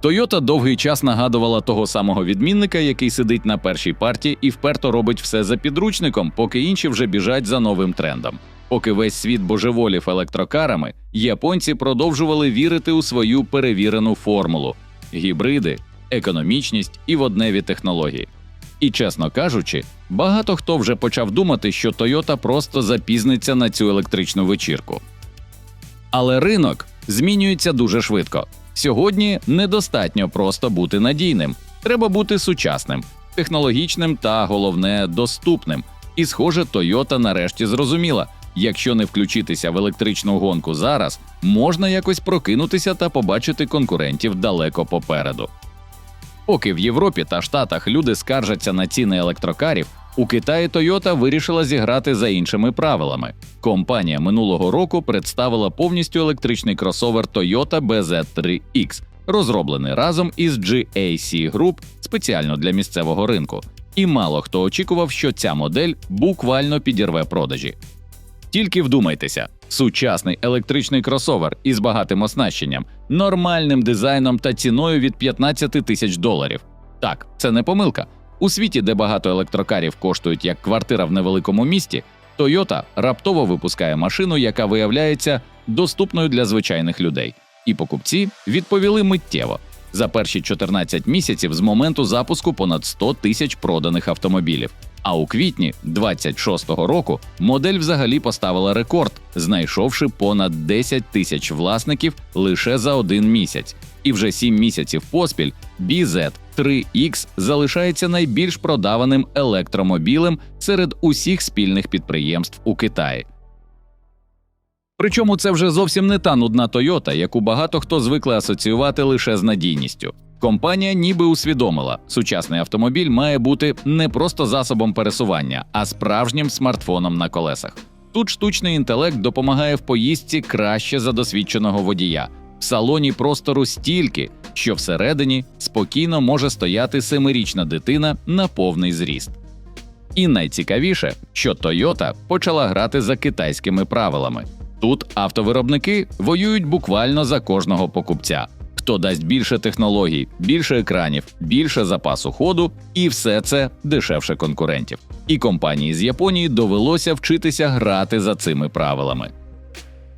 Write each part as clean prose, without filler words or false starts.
Toyota довгий час нагадувала того самого відмінника, який сидить на першій парті і вперто робить все за підручником, поки інші вже біжать за новим трендом. Поки весь світ божеволів електрокарами, японці продовжували вірити у свою перевірену формулу – гібриди, економічність і водневі технології. І, чесно кажучи, багато хто вже почав думати, що Toyota просто запізниться на цю електричну вечірку. Але ринок змінюється дуже швидко. Сьогодні недостатньо просто бути надійним. Треба бути сучасним, технологічним та, головне, доступним. І, схоже, Toyota нарешті зрозуміла, якщо не включитися в електричну гонку зараз, можна якось прокинутися та побачити конкурентів далеко попереду. Поки в Європі та Штатах люди скаржаться на ціни електрокарів, у Китаї Toyota вирішила зіграти за іншими правилами. Компанія минулого року представила повністю електричний кросовер Toyota BZ3X, розроблений разом із GAC Group спеціально для місцевого ринку. І мало хто очікував, що ця модель буквально підірве продажі. Тільки вдумайтеся, сучасний електричний кросовер із багатим оснащенням, нормальним дизайном та ціною від $15 тисяч. Так, це не помилка. У світі, де багато електрокарів коштують як квартира в невеликому місті, Toyota раптово випускає машину, яка виявляється доступною для звичайних людей. І покупці відповіли миттєво. За перші 14 місяців з моменту запуску понад 100 тисяч проданих автомобілів. А у квітні 26-го року модель взагалі поставила рекорд, знайшовши понад 10 тисяч власників лише за один місяць. І вже 7 місяців поспіль BZ3X залишається найбільш продаваним електромобілем серед усіх спільних підприємств у Китаї. Причому це вже зовсім не та нудна Toyota, яку багато хто звикли асоціювати лише з надійністю. Компанія ніби усвідомила, сучасний автомобіль має бути не просто засобом пересування, а справжнім смартфоном на колесах. Тут штучний інтелект допомагає в поїздці краще за досвідченого водія. В салоні простору стільки, що всередині спокійно може стояти 7-річна дитина на повний зріст. І найцікавіше, що Toyota почала грати за китайськими правилами. Тут автовиробники воюють буквально за кожного покупця. Хто дасть більше технологій, більше екранів, більше запасу ходу, і все це дешевше конкурентів. І компанії з Японії довелося вчитися грати за цими правилами.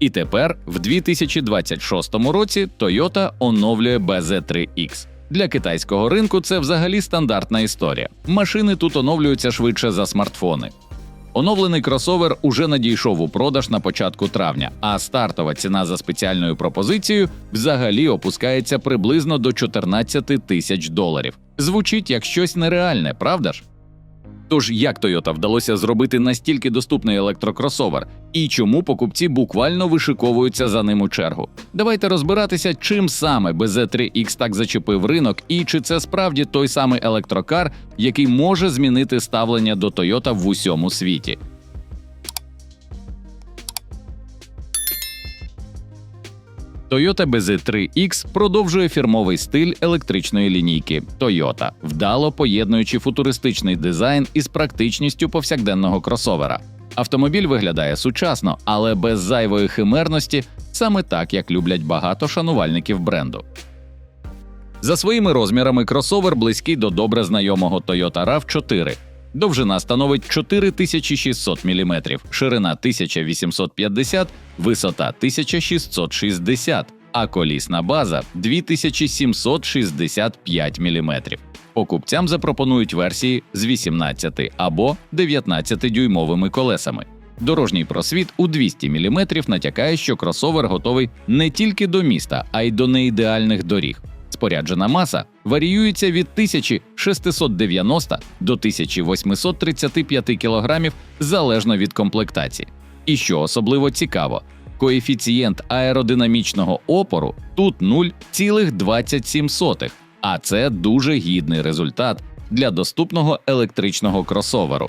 І тепер, в 2026 році, Toyota оновлює BZ3X. Для китайського ринку це взагалі стандартна історія. Машини тут оновлюються швидше за смартфони. Оновлений кросовер уже надійшов у продаж на початку травня, а стартова ціна за спеціальною пропозицією взагалі опускається приблизно до $14 тисяч. Звучить як щось нереальне, правда ж? Тож як Toyota вдалося зробити настільки доступний електрокросовер і чому покупці буквально вишиковуються за ним у чергу? Давайте розбиратися, чим саме BZ3X так зачепив ринок і чи це справді той самий електрокар, який може змінити ставлення до Toyota в усьому світі. Toyota BZ3X продовжує фірмовий стиль електричної лінійки Toyota, вдало поєднуючи футуристичний дизайн із практичністю повсякденного кросовера. Автомобіль виглядає сучасно, але без зайвої химерності, саме так, як люблять багато шанувальників бренду. За своїми розмірами кросовер близький до добре знайомого Toyota RAV4. Довжина становить 4600 мм, ширина 1850, висота 1660, а колісна база 2765 мм. Покупцям запропонують версії з 18 або 19-дюймовими колесами. Дорожній просвіт у 200 мм натякає, що кросовер готовий не тільки до міста, а й до неідеальних доріг. Споряджена маса варіюється від 1690 до 1835 кг залежно від комплектації. І що особливо цікаво, коефіцієнт аеродинамічного опору тут 0,27, а це дуже гідний результат для доступного електричного кросоверу.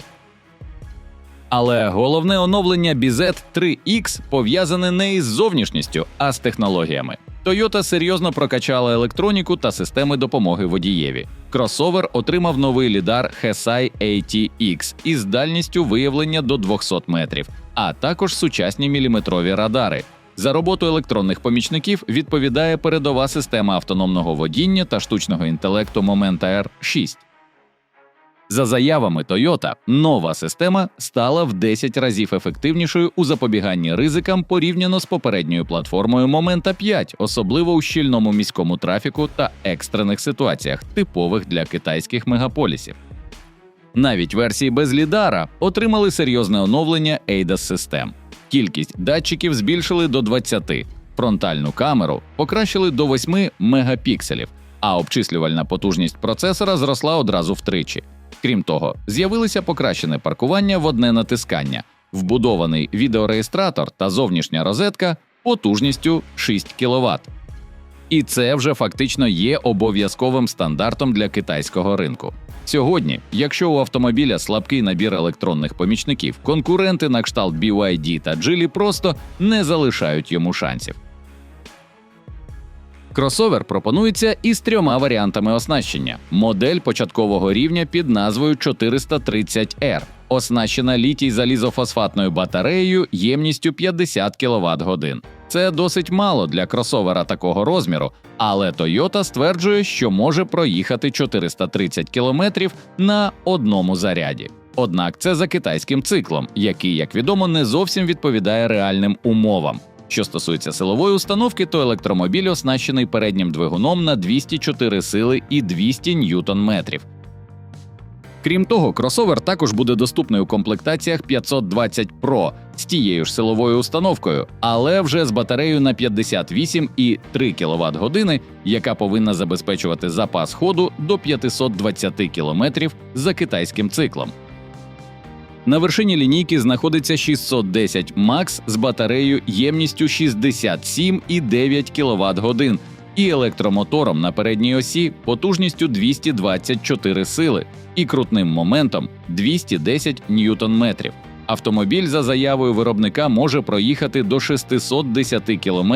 Але головне оновлення BZ3X пов'язане не із зовнішністю, а з технологіями. Toyota серйозно прокачала електроніку та системи допомоги водієві. Кросовер отримав новий лідар Hesai ATX із дальністю виявлення до 200 метрів, а також сучасні міліметрові радари, За роботу електронних помічників відповідає передова система автономного водіння та штучного інтелекту Momenta R6. За заявами Toyota, нова система стала в 10 разів ефективнішою у запобіганні ризикам порівняно з попередньою платформою Momenta 5, особливо у щільному міському трафіку та екстрених ситуаціях, типових для китайських мегаполісів. Навіть версії без лідара отримали серйозне оновлення ADAS-систем. Кількість датчиків збільшили до 20, фронтальну камеру покращили до 8 мегапікселів, а обчислювальна потужність процесора зросла одразу втричі. Крім того, з'явилося покращене паркування в одне натискання, вбудований відеореєстратор та зовнішня розетка потужністю 6 кВт. І це вже фактично є обов'язковим стандартом для китайського ринку. Сьогодні, якщо у автомобіля слабкий набір електронних помічників, конкуренти на кшталт BYD та Geely просто не залишають йому шансів. Кросовер пропонується із 3 варіантами оснащення. Модель початкового рівня під назвою 430R оснащена літій-залізофосфатною батареєю ємністю 50 кВт-годин. Це досить мало для кросовера такого розміру, але Toyota стверджує, що може проїхати 430 км на одному заряді. Однак це за китайським циклом, який, як відомо, не зовсім відповідає реальним умовам. Що стосується силової установки, то електромобіль оснащений переднім двигуном на 204 сили і 200 ньютон-метрів. Крім того, кросовер також буде доступний у комплектаціях 520 Pro з тією ж силовою установкою, але вже з батареєю на 58,3 кВт-години, яка повинна забезпечувати запас ходу до 520 км за китайським циклом. На вершині лінійки знаходиться 610 Max з батареєю ємністю 67,9 кВт-годин і електромотором на передній осі потужністю 224 сили і крутним моментом 210 ньютон-метрів. Автомобіль за заявою виробника може проїхати до 610 км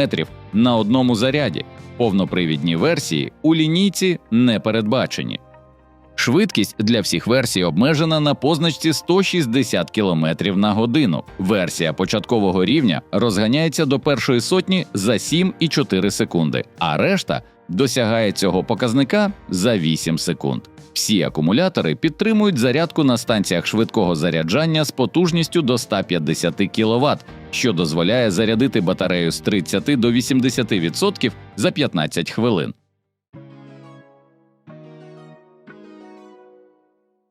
на одному заряді. Повнопривідні версії у лінійці не передбачені. Швидкість для всіх версій обмежена на позначці 160 км на годину. Версія початкового рівня розганяється до першої сотні за 7,4 секунди, а решта досягає цього показника за 8 секунд. Всі акумулятори підтримують зарядку на станціях швидкого заряджання з потужністю до 150 кВт, що дозволяє зарядити батарею з 30 до 80% за 15 хвилин.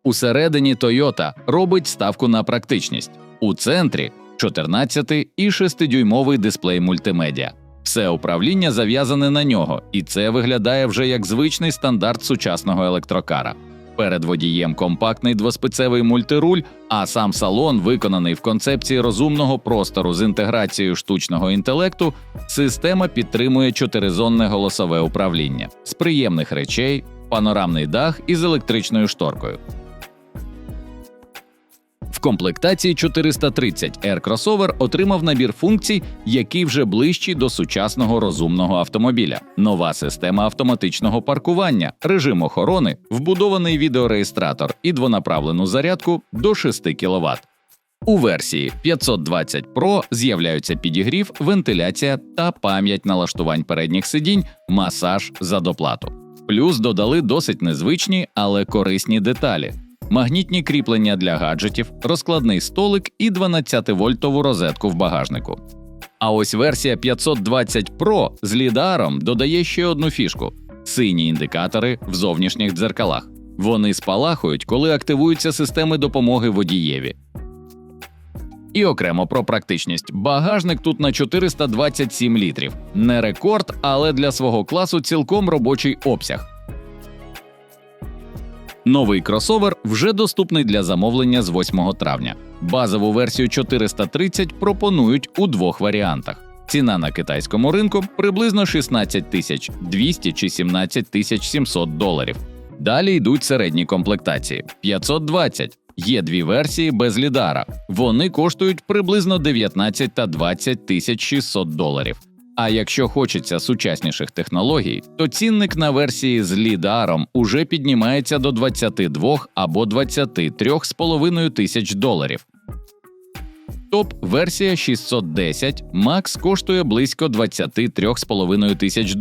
Усередині Toyota робить ставку на практичність. У центрі 14 і 6-дюймовий дисплей мультимедіа. Все управління зав'язане на нього, і це виглядає вже як звичний стандарт сучасного електрокара. Перед водієм компактний двоспицевий мультируль, а сам салон виконаний в концепції розумного простору з інтеграцією штучного інтелекту. Система підтримує 4-зонне голосове управління. З приємних речей – панорамний дах із електричною шторкою. В комплектації 430R кросовер отримав набір функцій, який вже ближчий до сучасного розумного автомобіля. Нова система автоматичного паркування, режим охорони, вбудований відеореєстратор і двонаправлену зарядку до 6 кВт. У версії 520 Pro з'являються підігрів, вентиляція та пам'ять налаштувань передніх сидінь, масаж за доплату. Плюс додали досить незвичні, але корисні деталі. Магнітні кріплення для гаджетів, розкладний столик і 12-вольтову розетку в багажнику. А ось версія 520 Pro з лідаром додає ще одну фішку – сині індикатори в зовнішніх дзеркалах. Вони спалахують, коли активуються системи допомоги водієві. І окремо про практичність. Багажник тут на 427 літрів. Не рекорд, але для свого класу цілком робочий обсяг. Новий кросовер вже доступний для замовлення з 8 травня. Базову версію 430 пропонують у 2 варіантах. Ціна на китайському ринку – приблизно 16 200 чи 17 700 доларів. Далі йдуть середні комплектації – 520. Є 2 версії без лідара. Вони коштують приблизно 19 та 20 600 доларів. А якщо хочеться сучасніших технологій, то цінник на версії з лідаром уже піднімається до 22 або 23,5 тисяч доларів. Топ-версія 610 Max коштує близько $23,5 тисяч,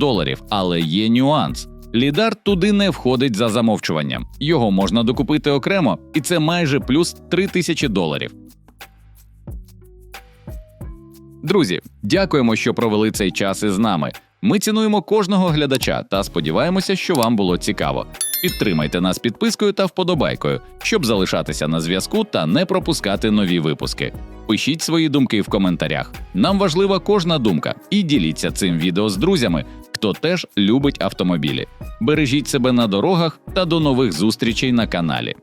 але є нюанс. Лідар туди не входить за замовчуванням. Його можна докупити окремо, і це майже плюс $3,000. Друзі, дякуємо, що провели цей час із нами. Ми цінуємо кожного глядача та сподіваємося, що вам було цікаво. Підтримайте нас підпискою та вподобайкою, щоб залишатися на зв'язку та не пропускати нові випуски. Пишіть свої думки в коментарях. Нам важлива кожна думка. І діліться цим відео з друзями, хто теж любить автомобілі. Бережіть себе на дорогах та до нових зустрічей на каналі.